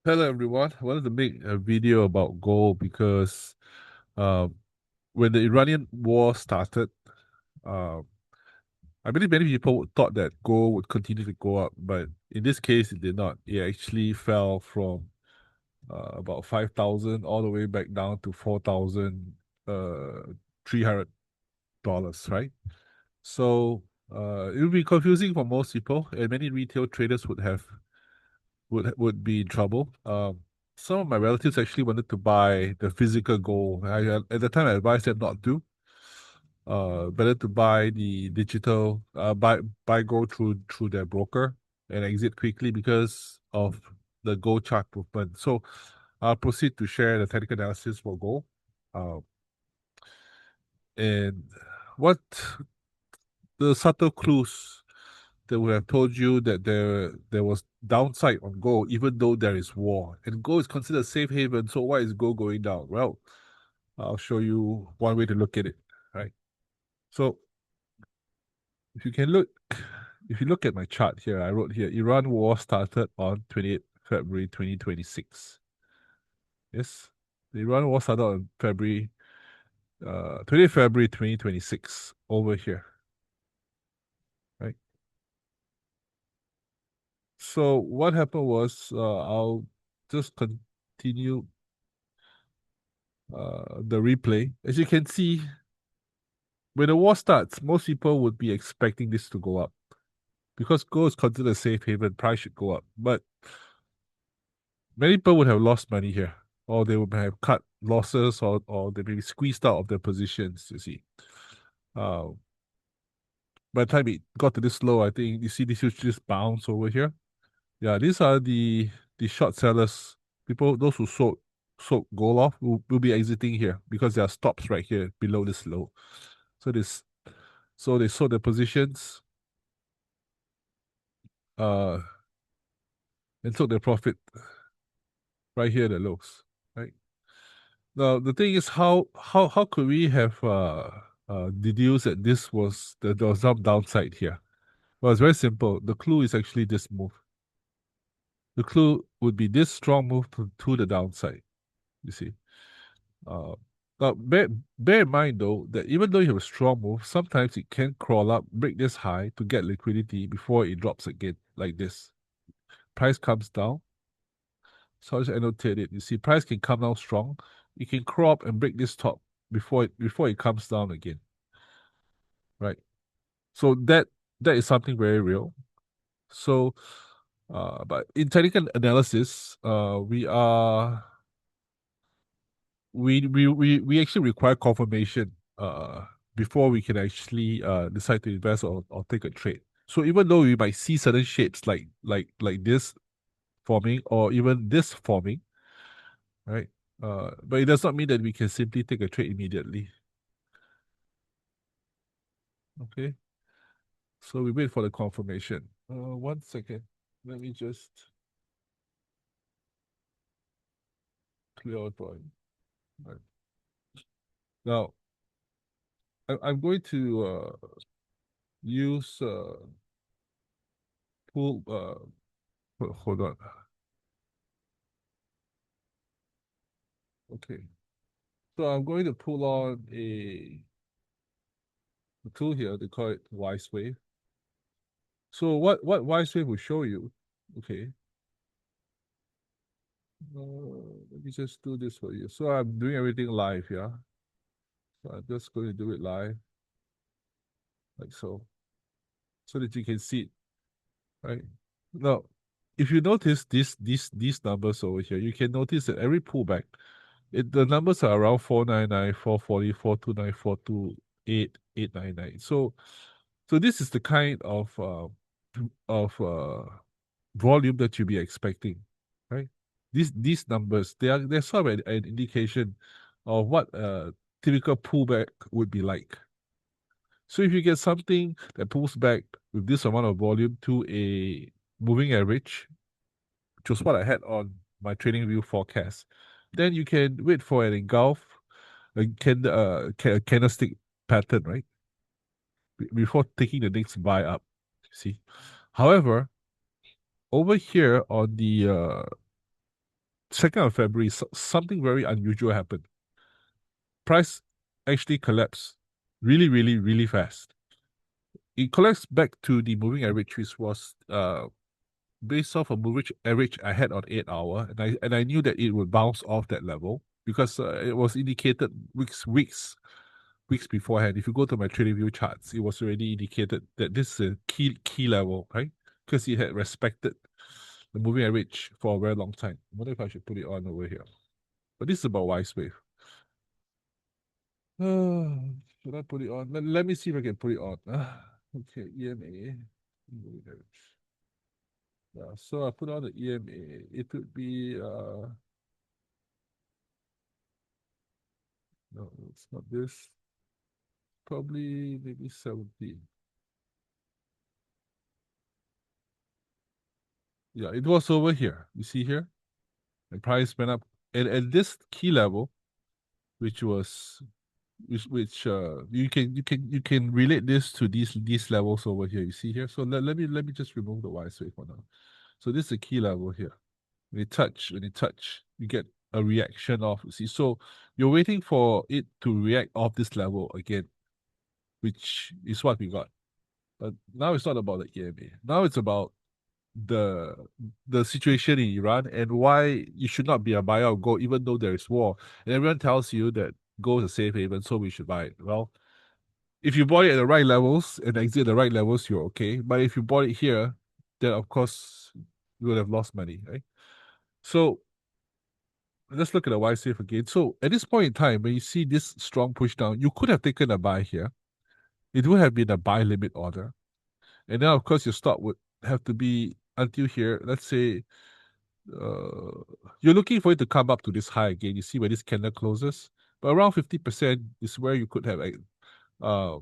Hello everyone. I wanted to make a video about gold because um, when the Iranian war started, um, I believe many people thought that gold would continue to go up, but in this case, it did not. It actually fell from about 5,000 all the way back down to 4,300 dollars, right? So it would be confusing for most people, and many retail traders would be in trouble. Some of my relatives actually wanted to buy the physical gold. At the time, I advised them not to. Better to buy the digital, buy gold through their broker and exit quickly because of the gold chart movement. So, I'll proceed to share the technical analysis for gold. Uh, and what the subtle clues that would have told you that there was downside on gold, even though there is war. And gold is considered a safe haven. So why is gold going down? Well, I'll show you one way to look at it. Right. So if you can look, if you look at my chart here, I wrote here Iran war started on 28th February 2026. Yes. The Iran war started on February 20th February 2026 over here. Right. So what happened was I'll just continue the replay. As you can see, when the war starts, most people would be expecting this to go up because gold is considered a safe haven. Price should go up, but many people would have lost money here, or they would have cut losses, or they may be squeezed out of their positions. You see, uh, by the time it got to this low, I think you see this huge just bounce over here. Yeah, these are the short sellers, people those who sold gold off will be exiting here because there are stops right here below this low. So this so they sold their positions uh and took their profit right here at the lows. Right. Now the thing is how could we have deduced that this was that there was some downside here? Well, it's very simple. The clue is actually this move. The clue would be this strong move to the downside, you see. Uh, now, bear in mind though that even though you have a strong move, sometimes it can crawl up, break this high to get liquidity before it drops again, like this. Price comes down. So I just annotate it. You see, price can come down strong. It can crawl up and break this top before it comes down again, right? So that is something very real. So, but in technical analysis, we actually require confirmation before we can actually decide to invest or take a trade. So even though we might see certain shapes like this forming or even this forming, right? But it does not mean that we can simply take a trade immediately. Okay. So we wait for the confirmation. 1 second. Let me just clear out point. Right. Now I'm going to use pull hold on. Okay. So I'm going to pull on a tool here. They call it Wise Wave. So what Wise Wave will show you? Okay. Let me just do this for you. So I'm doing everything live, yeah. So I'm just going to do it live, like so that you can see it, right? Now, if you notice these numbers over here, you can notice that every pullback, the numbers are around 499, 440, 429, 428, 899. So this is the kind of volume that you'll be expecting, right? These numbers, they're sort of an indication of what a typical pullback would be like. So if you get something that pulls back with this amount of volume to a moving average, which was what I had on my trading view forecast, then you can wait for an engulf, a candlestick pattern, right? Before taking the next buy up. See, however, over here on the 2nd of February, something very unusual happened. Price actually collapsed really, really, really fast. It collapsed back to the moving average, which was based off a moving average I had on 8 hour, and I knew that it would bounce off that level because it was indicated weeks beforehand. If you go to my trading view charts, it was already indicated that this is a key level, right? Because it had respected the moving average for a very long time. I wonder if I should put it on over here. But this is about Wise Wave. Should I put it on? Let me see if I can put it on. Okay, EMA. Moving average. Yeah, so I put on the EMA. It would be no, it's not this. Probably maybe 17. Yeah, it was over here. You see here? The price went up. And at this key level, which was which you can relate this to these levels over here. You see here? So let me just remove the Y wave for now. So this is a key level here. When you touch, you get a reaction off. You see, so you're waiting for it to react off this level again, which is what we got. But now it's not about the EMA. Now it's about the the situation in Iran and why you should not be a buyer of gold even though there is war. And everyone tells you that gold is a safe haven, so we should buy it. Well, if you bought it at the right levels and exit at the right levels, you're okay. But if you bought it here, then of course you would have lost money, right? So let's look at the Y safe again. So at this point in time, when you see this strong push down, you could have taken a buy here. It would have been a buy limit order. And then of course your stop would have to be until here. Let's say uh, you're looking for it to come up to this high again. You see where this candle closes, but around 50% is where you could have uh,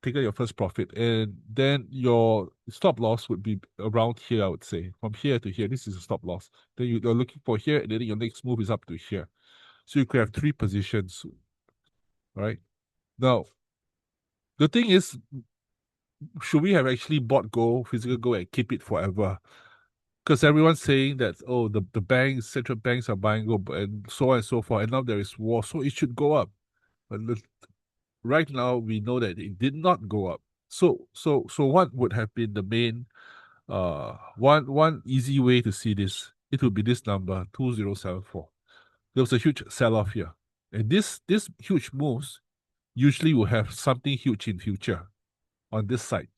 taken your first profit, and then your stop loss would be around here. I would say from here to here. This is a stop loss. Then you're looking for here, and then your next move is up to here. So you could have three positions, right? Now the thing is, should we have actually bought gold, physical gold, and keep it forever? Because everyone's saying that, oh, the banks, central banks are buying gold and so on and so forth, and now there is war, so it should go up. But right now we know that it did not go up. So what would have been the main one easy way to see this? It would be this number 2074. There was a huge sell-off here. And this huge moves usually will have something huge in future on this side,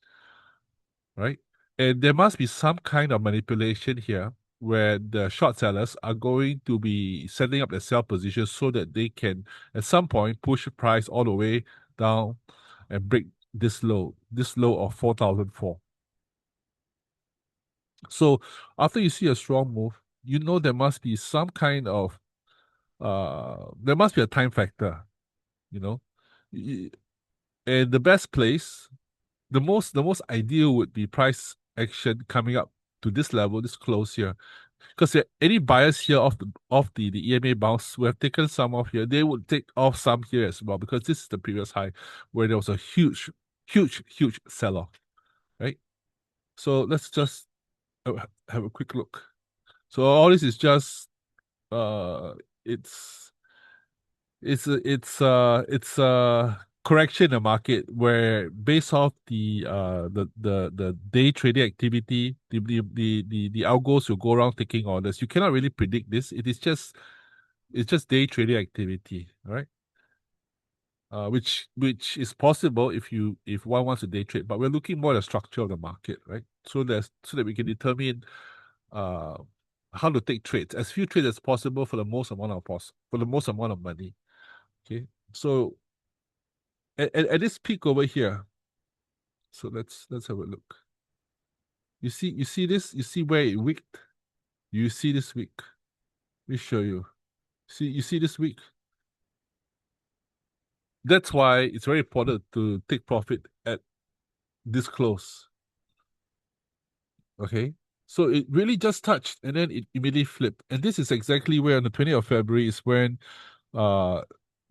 right? And there must be some kind of manipulation here where the short sellers are going to be setting up their sell positions so that they can, at some point, push the price all the way down and break this low of 4,004. So after you see a strong move, you know there must be some kind of there must be a time factor, you know. And the best place, the most ideal would be price action coming up to this level, this close here. Because any buyers here of the EMA bounce who have taken some off here, they would take off some here as well because this is the previous high where there was a huge sell off, right? So let's just have a quick look. So all this is just uh, it's it's a correction in the market where based off the day trading activity, the algos will go around taking orders. You cannot really predict this. It's just day trading activity, right? Which is possible if one wants to day trade, but we're looking more at the structure of the market, right? So that we can determine uh how to take trades, as few trades as possible for the most amount of money. Okay, so at this peak over here, so let's have a look. You see this? You see where it wicked? You see this wick? Let me show you. You see this wick? That's why it's very important to take profit at this close. Okay, so it really just touched and then it immediately flipped, and this is exactly where on the 20th of February is when uh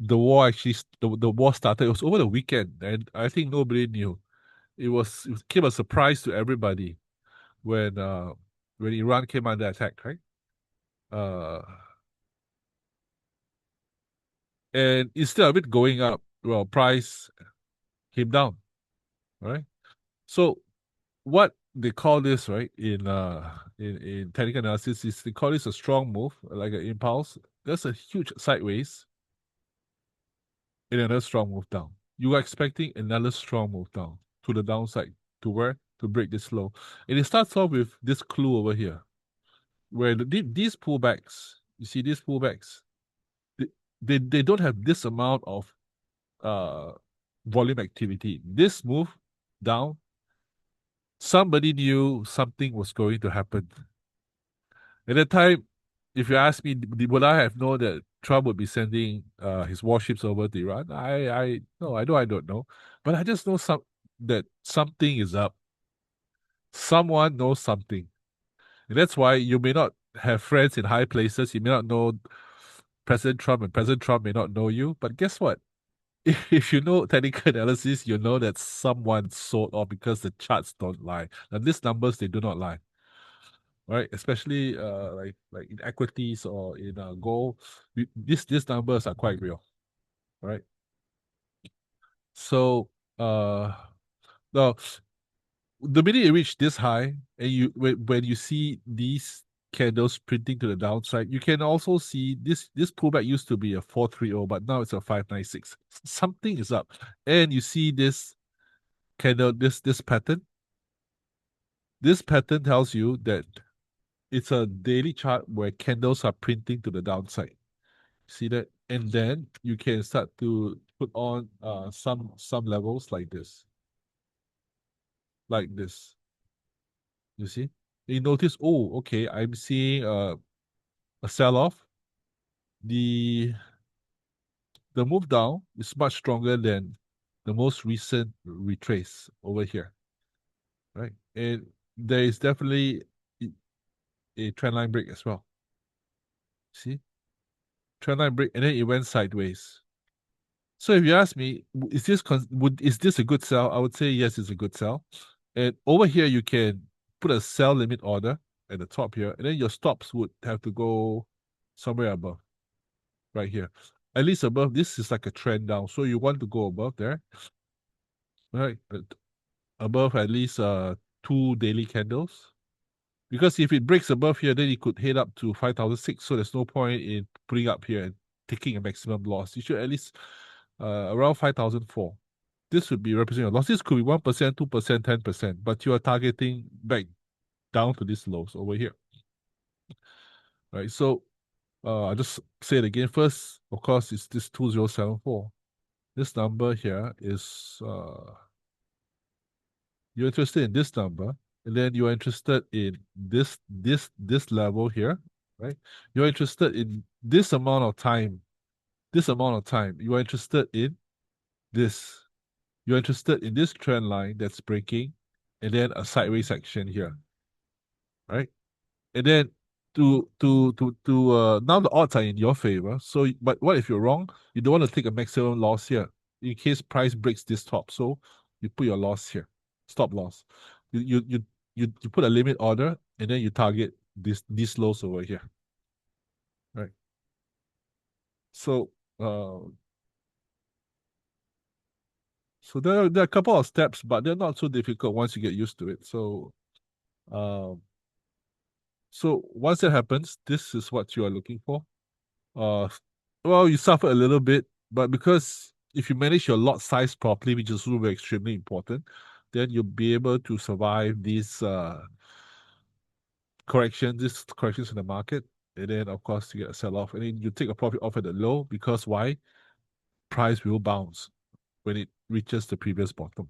the war started. It was over the weekend, and I think nobody knew. It came as a surprise to everybody when Iran came under attack, right? Uh, And instead of it going up, well, price came down, right? So what they call this, right, in technical analysis is they call this a strong move, like an impulse. There's a huge sideways and another strong move down. You are expecting another strong move down to the downside, to where? To break this low. And it starts off with this clue over here, where these pullbacks, you see these pullbacks, they, they don't have this amount of uh volume activity. This move down, somebody knew something was going to happen. At that time, if you ask me, would I have known that Trump would be sending his warships over to Iran? I no, I don't know, but I just know that something is up. Someone knows something, and that's why you may not have friends in high places. You may not know President Trump, and President Trump may not know you. But guess what? If you know technical analysis, you know that someone sold off because the charts don't lie. And these numbers, they do not lie, right? Especially like in equities or in gold, these numbers are quite real, right? So now the minute you reach this high, and when you see these candles printing to the downside, you can also see this pullback used to be a 430, but now it's a 596. Something is up, and you see this candle, this pattern. This pattern tells you that it's a daily chart where candles are printing to the downside. See that? And then you can start to put on some levels like this. Like this. You see? You notice, oh, okay, I'm seeing a sell-off. The the move down is much stronger than the most recent retrace over here. Right? And there is definitely a trend line break as well. See? Trend line break, and then it went sideways. So if you ask me, is this a good sell? I would say yes, it's a good sell. And over here, you can put a sell limit order at the top here, and then your stops would have to go somewhere above, right here. At least above, this is like a trend down. So you want to go above there, right? Above at least two daily candles. Because if it breaks above here, then it could head up to 5,006. So there's no point in putting up here and taking a maximum loss. You should at least around 5,004. This would be representing a loss. This could be 1%, 2%, 10%, but you are targeting back down to these lows over here. Right. So I just say it again. First, of course, it's this 2074. This number here is you're interested in this number, and then you're interested in this level here, right? You're interested in this amount of time. This amount of time. You are interested in this. You're interested in this trend line that's breaking, and then a sideways section here, right? And then now the odds are in your favor. So, but what if you're wrong? You don't want to take a maximum loss here in case price breaks this top. So you put your loss here, stop loss. You put a limit order, and then you target these lows over here, right? So so there are a couple of steps, but they're not so difficult once you get used to it. Um, so once that happens, this is what you are looking for. Uh, well, you suffer a little bit, but because if you manage your lot size properly, which is really extremely important, then you'll be able to survive these corrections in the market. And then, of course, you get a sell off, and then you take a profit off at the low because why? Price will bounce when it reaches the previous bottom.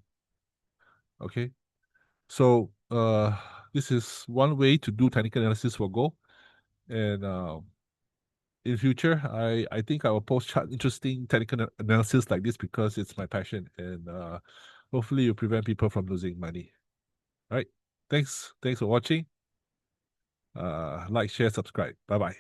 Okay, so this is one way to do technical analysis for gold, and in future, I think I will post interesting technical analysis like this because it's my passion, and hopefully you prevent people from losing money. All right. Thanks for watching. Like, share, subscribe. Bye bye.